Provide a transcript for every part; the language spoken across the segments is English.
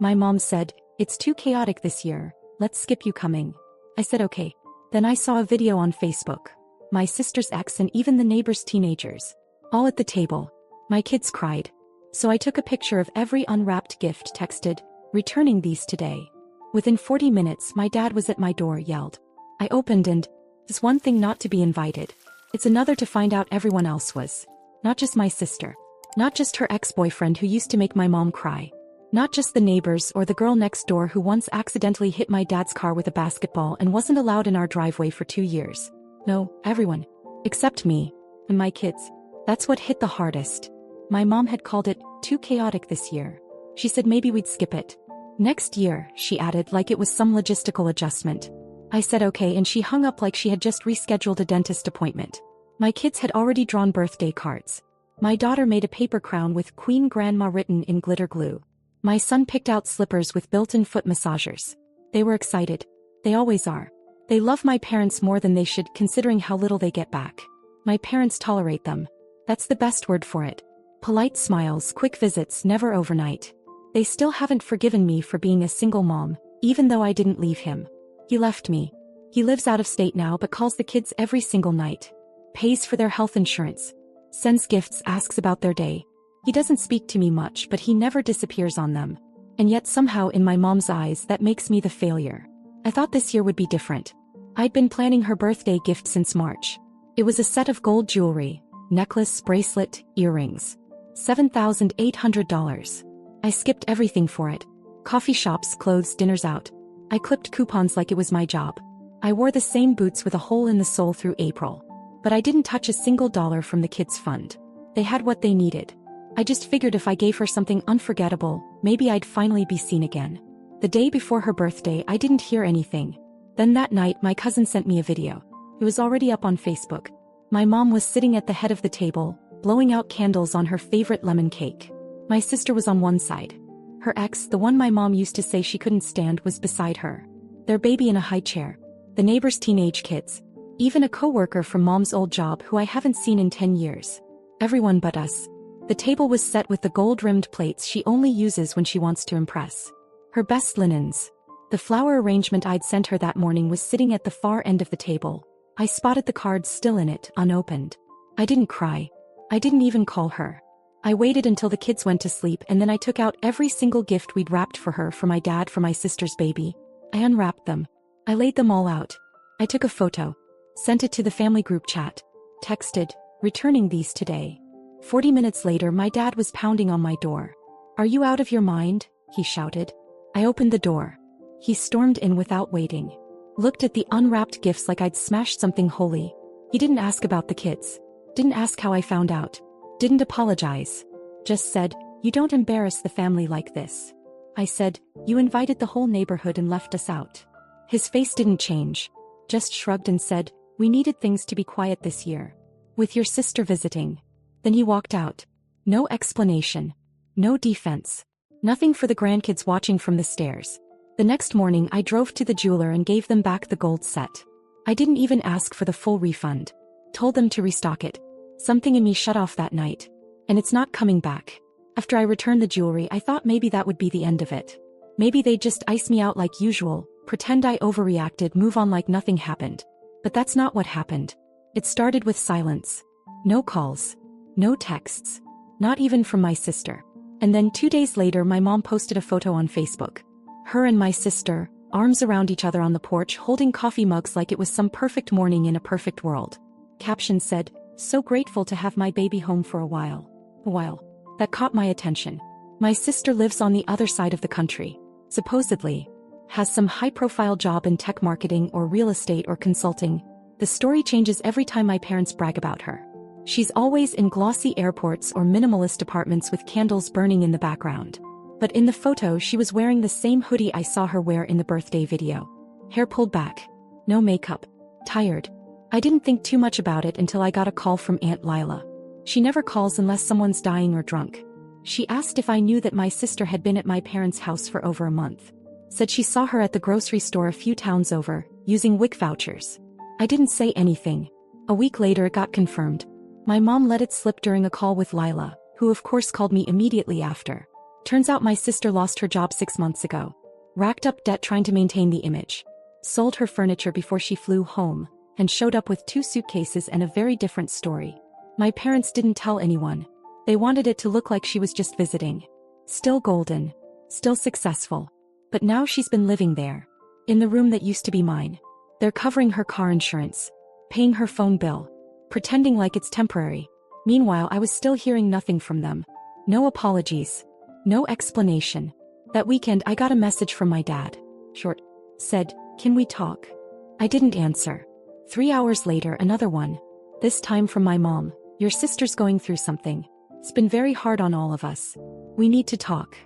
My mom said, "It's too chaotic this year, let's skip you coming." I said okay. Then I saw a video on Facebook. My sister's ex and even the neighbors' teenagers. All at the table. My kids cried. So I took a picture of every unwrapped gift, texted, "Returning these today." Within 40 minutes my dad was at my door, yelled. I opened and, "It's one thing not to be invited. It's another to find out everyone else was. Not just my sister. Not just her ex-boyfriend who used to make my mom cry. Not just the neighbors or the girl next door who once accidentally hit my dad's car with a basketball and wasn't allowed in our driveway for 2 years. No, everyone. Except me. And my kids. That's what hit the hardest. My mom had called it too chaotic this year. She said maybe we'd skip it. Next year, she added, like it was some logistical adjustment. I said okay, and she hung up like she had just rescheduled a dentist appointment. My kids had already drawn birthday cards. My daughter made a paper crown with Queen Grandma written in glitter glue. My son picked out slippers with built-in foot massagers. They were excited. They always are. They love my parents more than they should, considering how little they get back. My parents tolerate them. That's the best word for it. Polite smiles, quick visits, never overnight. They still haven't forgiven me for being a single mom, even though I didn't leave him. He left me. He lives out of state now but calls the kids every single night. Pays for their health insurance. Sends gifts, asks about their day. He doesn't speak to me much, but he never disappears on them. And yet somehow in my mom's eyes that makes me the failure. I thought this year would be different. I'd been planning her birthday gift since March. It was a set of gold jewelry, necklace, bracelet, earrings. $7,800. I skipped everything for it. Coffee shops, clothes, dinners out. I clipped coupons like it was my job. I wore the same boots with a hole in the sole through April. But I didn't touch a single dollar from the kids' fund. They had what they needed. I just figured if I gave her something unforgettable, maybe I'd finally be seen again. The day before her birthday I didn't hear anything. Then that night my cousin sent me a video. It was already up on Facebook. My mom was sitting at the head of the table, blowing out candles on her favorite lemon cake. My sister was on one side. Her ex, the one my mom used to say she couldn't stand, was beside her. Their baby in a high chair. The neighbors' teenage kids. Even a coworker from mom's old job who I haven't seen in 10 years. Everyone but us. The table was set with the gold-rimmed plates she only uses when she wants to impress. Her best linens. The flower arrangement I'd sent her that morning was sitting at the far end of the table. I spotted the cards still in it, unopened. I didn't cry. I didn't even call her. I waited until the kids went to sleep and then I took out every single gift we'd wrapped for her, for my dad, for my sister's baby. I unwrapped them. I laid them all out. I took a photo. Sent it to the family group chat. Texted, "Returning these today." 40 minutes later my dad was pounding on my door. "Are you out of your mind?" he shouted. I opened the door. He stormed in without waiting. Looked at the unwrapped gifts like I'd smashed something holy. He didn't ask about the kids. Didn't ask how I found out. Didn't apologize. Just said, "You don't embarrass the family like this." I said, "You invited the whole neighborhood and left us out." His face didn't change. Just shrugged and said, "We needed things to be quiet this year. With your sister visiting." Then he walked out. No explanation. No defense. Nothing for the grandkids watching from the stairs. The next morning I drove to the jeweler and gave them back the gold set. I didn't even ask for the full refund. Told them to restock it. Something in me shut off that night. And it's not coming back. After I returned the jewelry I thought maybe that would be the end of it. Maybe they'd just ice me out like usual, pretend I overreacted, move on like nothing happened. But that's not what happened. It started with silence. No calls. No texts. Not even from my sister. And then 2 days later my mom posted a photo on Facebook. Her and my sister, arms around each other on the porch holding coffee mugs like it was some perfect morning in a perfect world. Caption said, "So grateful to have my baby home for a while." That caught my attention. My sister lives on the other side of the country. Supposedly. Has some high-profile job in tech marketing or real estate or consulting. The story changes every time my parents brag about her. She's always in glossy airports or minimalist apartments with candles burning in the background. But in the photo she was wearing the same hoodie I saw her wear in the birthday video. Hair pulled back. No makeup. Tired. I didn't think too much about it until I got a call from Aunt Lila. She never calls unless someone's dying or drunk. She asked if I knew that my sister had been at my parents' house for over a month. Said she saw her at the grocery store a few towns over, using WIC vouchers. I didn't say anything. A week later it got confirmed. My mom let it slip during a call with Lila, who of course called me immediately after. Turns out my sister lost her job 6 months ago. Racked up debt trying to maintain the image. Sold her furniture before she flew home, and showed up with 2 suitcases and a very different story. My parents didn't tell anyone. They wanted it to look like she was just visiting. Still golden. Still successful. But now she's been living there. In the room that used to be mine. They're covering her car insurance. Paying her phone bill. Pretending like it's temporary. Meanwhile, I was still hearing nothing from them. No apologies. No explanation. That weekend I got a message from my dad. Short. Said, "Can we talk?" I didn't answer. 3 hours later, another one. This time from my mom. "Your sister's going through something. It's been very hard on all of us. We need to talk."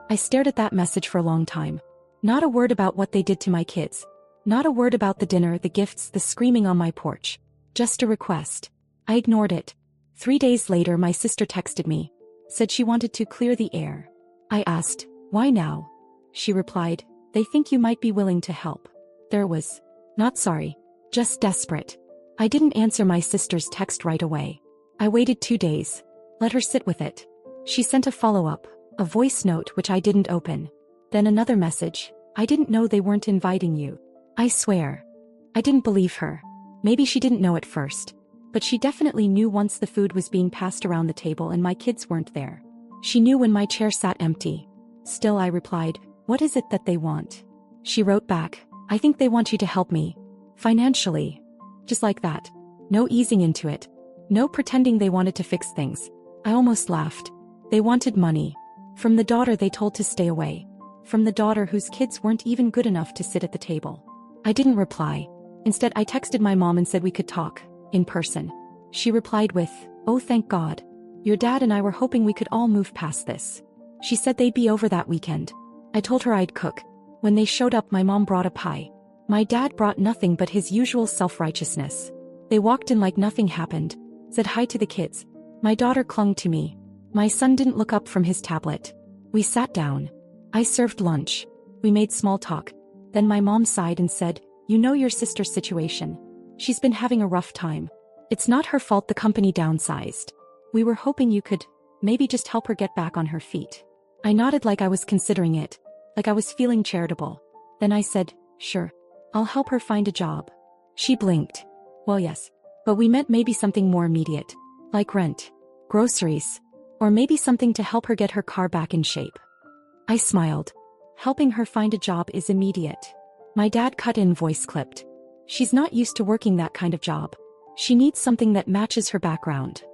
I stared at that message for a long time. Not a word about what they did to my kids. Not a word about the dinner, the gifts, the screaming on my porch. Just a request. I ignored it. 3 days later, my sister texted me. Said she wanted to clear the air. I asked, "Why now?" She replied, "They think you might be willing to help." There was. Not sorry. Just desperate. I didn't answer my sister's text right away. I waited 2 days. Let her sit with it. She sent a follow-up. A voice note which I didn't open. Then another message. "I didn't know they weren't inviting you." I swear. I didn't believe her. Maybe she didn't know at first. But she definitely knew once the food was being passed around the table and my kids weren't there. She knew when my chair sat empty. Still, I replied, "What is it that they want?" She wrote back, "I think they want you to help me. Financially." Just like that. No easing into it. No pretending they wanted to fix things. I almost laughed. They wanted money. From the daughter they told to stay away. From the daughter whose kids weren't even good enough to sit at the table. I didn't reply. Instead, I texted my mom and said we could talk. In person. She replied with, "Oh, thank God. Your dad and I were hoping we could all move past this." She said they'd be over that weekend. I told her I'd cook. When they showed up, my mom brought a pie. My dad brought nothing but his usual self-righteousness. They walked in like nothing happened. Said hi to the kids. My daughter clung to me. My son didn't look up from his tablet. We sat down. I served lunch. We made small talk. Then my mom sighed and said, "You know your sister's situation. She's been having a rough time. It's not her fault the company downsized. We were hoping you could, maybe just help her get back on her feet." I nodded like I was considering it. Like I was feeling charitable. Then I said, "Sure. I'll help her find a job." She blinked. "Well, yes. But we meant maybe something more immediate. Like rent. Groceries. Or maybe something to help her get her car back in shape." I smiled. Helping her find a job is immediate. My dad cut in, voice clipped. "She's not used to working that kind of job. She needs something that matches her background."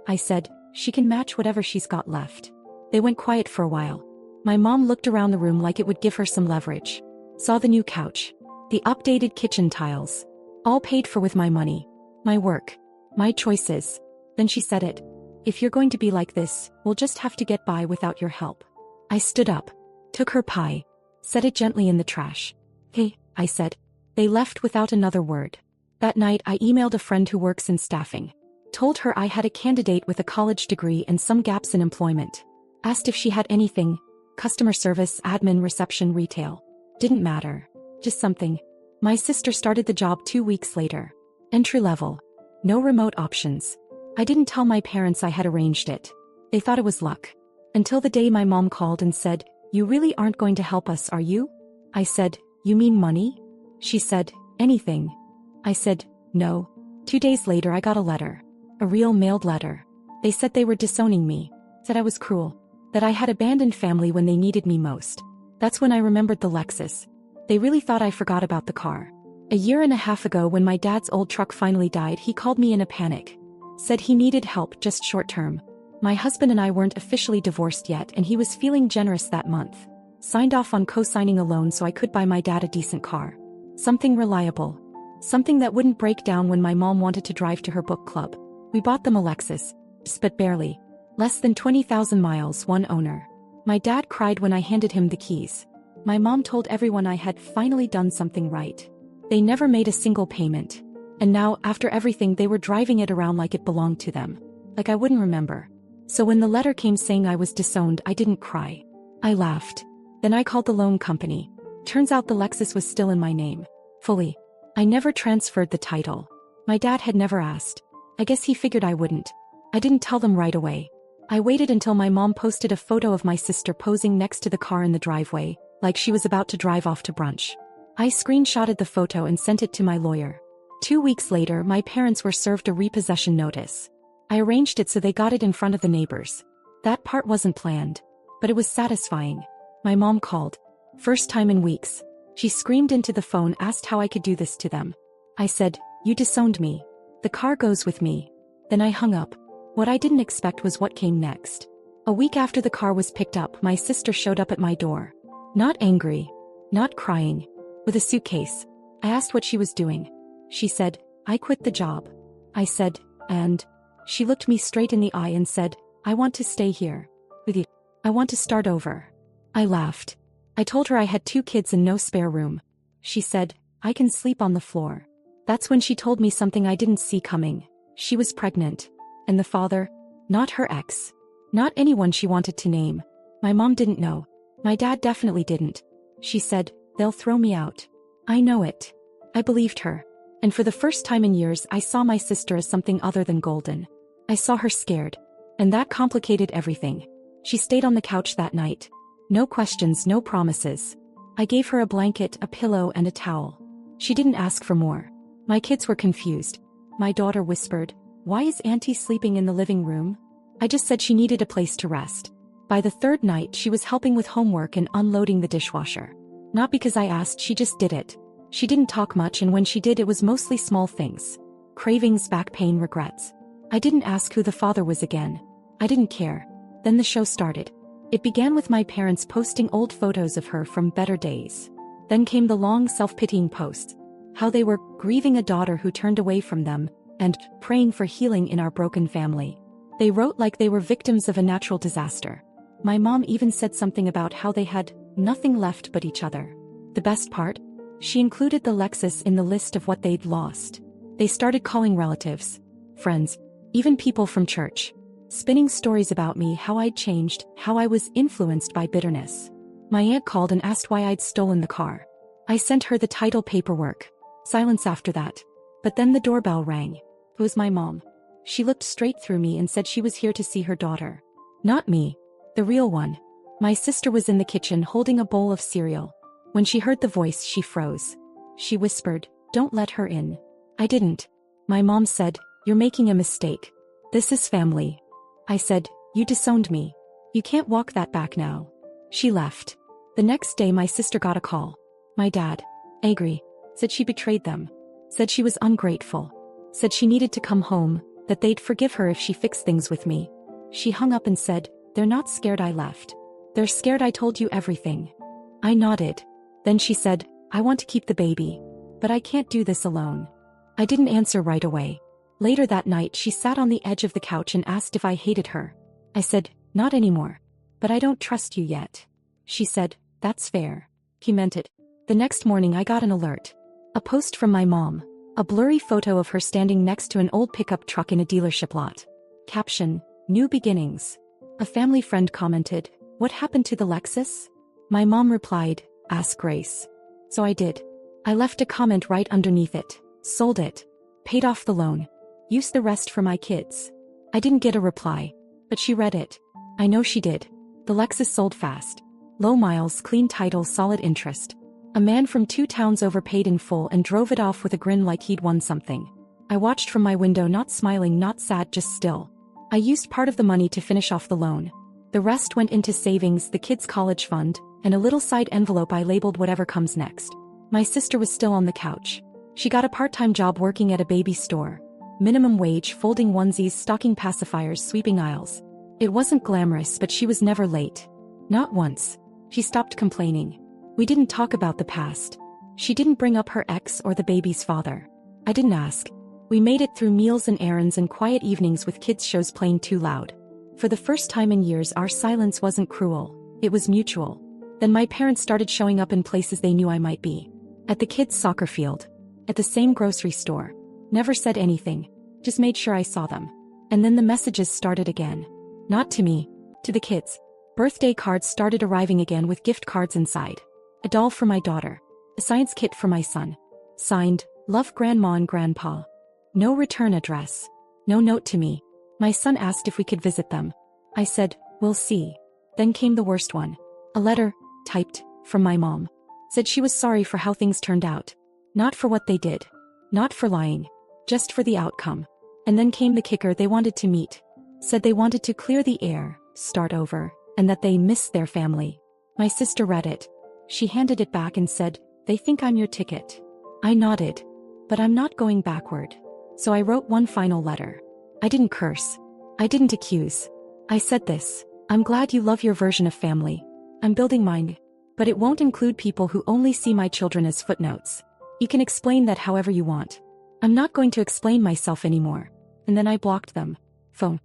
I said, "She can match whatever she's got left." They went quiet for a while. My mom looked around the room like it would give her some leverage. Saw the new couch. The updated kitchen tiles. All paid for with my money. My work. My choices. Then she said it. "If you're going to be like this, we'll just have to get by without your help." I stood up. Took her pie. Set it gently in the trash. "Hey," I said. They left without another word. That night I emailed a friend who works in staffing. Told her I had a candidate with a college degree and some gaps in employment. Asked if she had anything. Customer service, admin, reception, retail. Didn't matter. Just something. My sister started the job 2 weeks later. Entry level. No remote options. I didn't tell my parents I had arranged it. They thought it was luck. Until the day my mom called and said, "You really aren't going to help us, are you?" I said, "You mean money?" She said, "Anything." I said, "No." 2 days later I got a letter. A real mailed letter. They said they were disowning me. Said I was cruel. That I had abandoned family when they needed me most. That's when I remembered the Lexus. They really thought I forgot about the car. A year and a half ago, when my dad's old truck finally died, he called me in a panic. Said he needed help, just short term. My husband and I weren't officially divorced yet, and he was feeling generous that month. Signed off on co-signing a loan so I could buy my dad a decent car. Something reliable. Something that wouldn't break down when my mom wanted to drive to her book club. We bought them a Lexus. But barely. Less than 20,000 miles, one owner. My dad cried when I handed him the keys. My mom told everyone I had finally done something right. They never made a single payment. And now, after everything, they were driving it around like it belonged to them. Like I wouldn't remember. So when the letter came saying I was disowned, I didn't cry. I laughed. Then I called the loan company. Turns out the Lexus was still in my name. Fully. I never transferred the title. My dad had never asked. I guess he figured I wouldn't. I didn't tell them right away. I waited until my mom posted a photo of my sister posing next to the car in the driveway, like she was about to drive off to brunch. I screenshotted the photo and sent it to my lawyer. 2 weeks later, my parents were served a repossession notice. I arranged it so they got it in front of the neighbors. That part wasn't planned, but it was satisfying. My mom called. First time in weeks. She screamed into the phone, asked how I could do this to them. I said, "You disowned me. The car goes with me." Then I hung up. What I didn't expect was what came next. A week after the car was picked up, my sister showed up at my door. Not angry. Not crying. With a suitcase. I asked what she was doing. She said, "I quit the job." I said, "And?" She looked me straight in the eye and said, "I want to stay here. With you. I want to start over." I laughed. I told her I had 2 kids and no spare room. She said, "I can sleep on the floor." That's when she told me something I didn't see coming. She was pregnant. And the father? Not her ex. Not anyone she wanted to name. My mom didn't know. My dad definitely didn't. She said, "They'll throw me out." I know it. I believed her. And for the first time in years, I saw my sister as something other than golden. I saw her scared. And that complicated everything. She stayed on the couch that night. No questions, no promises. I gave her a blanket, a pillow, and a towel. She didn't ask for more. My kids were confused. My daughter whispered, "Why is Auntie sleeping in the living room?" I just said she needed a place to rest. By the 3rd night, she was helping with homework and unloading the dishwasher. Not because I asked, she just did it. She didn't talk much, and when she did, it was mostly small things. Cravings, back pain, regrets. I didn't ask who the father was again. I didn't care. Then the show started. It began with my parents posting old photos of her from better days. Then came the long self-pitying posts. How they were grieving a daughter who turned away from them, and praying for healing in our broken family. They wrote like they were victims of a natural disaster. My mom even said something about how they had nothing left but each other. The best part? She included the Lexus in the list of what they'd lost. They started calling relatives, friends, even people from church. Spinning stories about me, how I'd changed, how I was influenced by bitterness. My aunt called and asked why I'd stolen the car. I sent her the title paperwork. Silence after that. But then the doorbell rang. It was my mom. She looked straight through me and said she was here to see her daughter. Not me. The real one. My sister was in the kitchen holding a bowl of cereal. When she heard the voice, she froze. She whispered, "Don't let her in." I didn't. My mom said, "You're making a mistake. This is family." I said, "You disowned me. You can't walk that back now." She left. The next day, my sister got a call. My dad, angry, said she betrayed them. Said she was ungrateful. Said she needed to come home, that they'd forgive her if she fixed things with me. She hung up and said, "They're not scared I left. They're scared I told you everything." I nodded. Then she said, "I want to keep the baby. But I can't do this alone." I didn't answer right away. Later that night, she sat on the edge of the couch and asked if I hated her. I said, "Not anymore. But I don't trust you yet." She said, "That's fair." He meant it. The next morning, I got an alert. A post from my mom. A blurry photo of her standing next to an old pickup truck in a dealership lot. Caption, "New beginnings." A family friend commented, "What happened to the Lexus?" My mom replied, "Ask Grace." So I did. I left a comment right underneath it. Sold it. Paid off the loan. Used the rest for my kids. I didn't get a reply. But she read it. I know she did. The Lexus sold fast. Low miles, clean title, solid interest. A man from 2 towns over paid in full and drove it off with a grin like he'd won something. I watched from my window, not smiling, not sad, just still. I used part of the money to finish off the loan. The rest went into savings, the kids' college fund, and a little side envelope I labeled whatever comes next. My sister was still on the couch. She got a part-time job working at a baby store. Minimum wage, folding onesies, stocking pacifiers, sweeping aisles. It wasn't glamorous, but she was never late. Not once. She stopped complaining. We didn't talk about the past. She didn't bring up her ex or the baby's father. I didn't ask. We made it through meals and errands and quiet evenings with kids' shows playing too loud. For the first time in years, our silence wasn't cruel. It was mutual. Then my parents started showing up in places they knew I might be. At the kids' soccer field. At the same grocery store. Never said anything. Just made sure I saw them. And then the messages started again. Not to me. To the kids. Birthday cards started arriving again with gift cards inside. A doll for my daughter. A science kit for my son. Signed, "Love Grandma and Grandpa." No return address. No note to me. My son asked if we could visit them. I said, we'll see. Then came the worst one. A letter, typed, from my mom. Said she was sorry for how things turned out. Not for what they did. Not for lying. Just for the outcome. And then came the kicker, they wanted to meet. Said they wanted to clear the air, start over, and that they missed their family. My sister read it. She handed it back and said, they think I'm your ticket. I nodded. But I'm not going backward. So I wrote one final letter. I didn't curse. I didn't accuse. I said this. I'm glad you love your version of family. I'm building mine. But it won't include people who only see my children as footnotes. You can explain that however you want. I'm not going to explain myself anymore. And then I blocked them. Phone.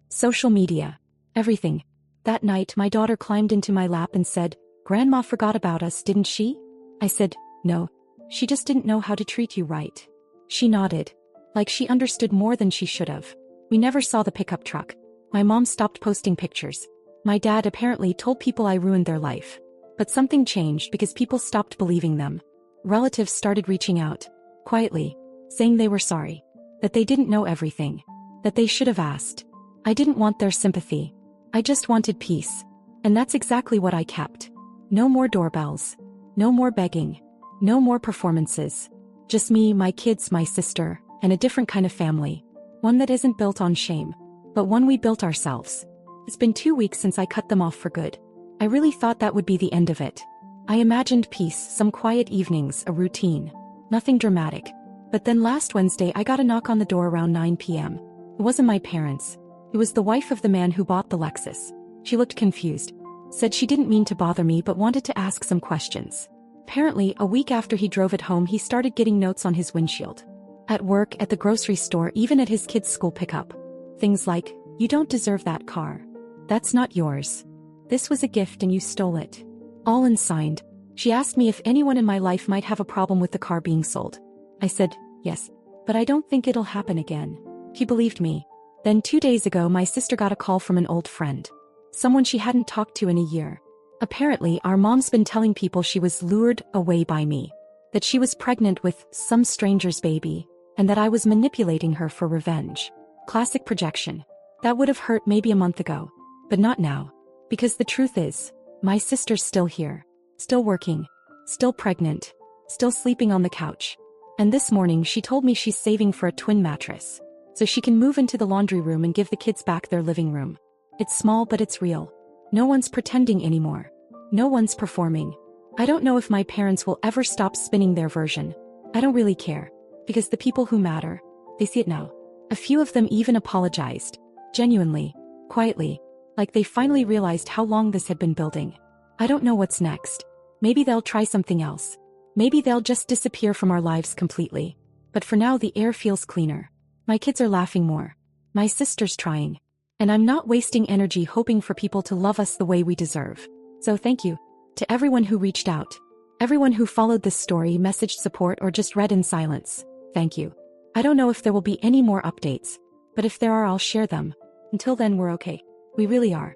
Social media. Everything. That night my daughter climbed into my lap and said, Grandma forgot about us, didn't she? I said, no. She just didn't know how to treat you right. She nodded. Like she understood more than she should have. We never saw the pickup truck. My mom stopped posting pictures. My dad apparently told people I ruined their life. But something changed because people stopped believing them. Relatives started reaching out. Quietly. Saying they were sorry. That they didn't know everything. That they should have asked. I didn't want their sympathy. I just wanted peace. And that's exactly what I kept. No more doorbells. No more begging. No more performances. Just me, my kids, my sister, and a different kind of family. One that isn't built on shame. But one we built ourselves. It's been 2 weeks since I cut them off for good. I really thought that would be the end of it. I imagined peace, some quiet evenings, a routine. Nothing dramatic. But then last Wednesday I got a knock on the door around 9 p.m. It wasn't my parents. It was the wife of the man who bought the Lexus. She looked confused. Said she didn't mean to bother me but wanted to ask some questions. Apparently, a week after he drove it home he started getting notes on his windshield. At work, at the grocery store, even at his kids' school pickup. Things like, you don't deserve that car. That's not yours. This was a gift and you stole it. All unsigned. She asked me if anyone in my life might have a problem with the car being sold. I said, yes. But I don't think it'll happen again. He believed me. Then 2 days ago my sister got a call from an old friend. Someone she hadn't talked to in a year. Apparently our mom's been telling people she was lured away by me. That she was pregnant with some stranger's baby. And that I was manipulating her for revenge. Classic projection. That would have hurt maybe a month ago. But not now. Because the truth is, my sister's still here. Still working. Still pregnant. Still sleeping on the couch. And this morning she told me she's saving for a twin mattress. So she can move into the laundry room and give the kids back their living room. It's small but it's real. No one's pretending anymore. No one's performing. I don't know if my parents will ever stop spinning their version. I don't really care. Because the people who matter, they see it now. A few of them even apologized. Genuinely. Quietly. Like they finally realized how long this had been building. I don't know what's next. Maybe they'll try something else. Maybe they'll just disappear from our lives completely. But for now the air feels cleaner. My kids are laughing more. My sister's trying. And I'm not wasting energy hoping for people to love us the way we deserve. So thank you. To everyone who reached out. Everyone who followed this story, messaged support, or just read in silence. Thank you. I don't know if there will be any more updates. But if there are, I'll share them. Until then, we're okay. We really are.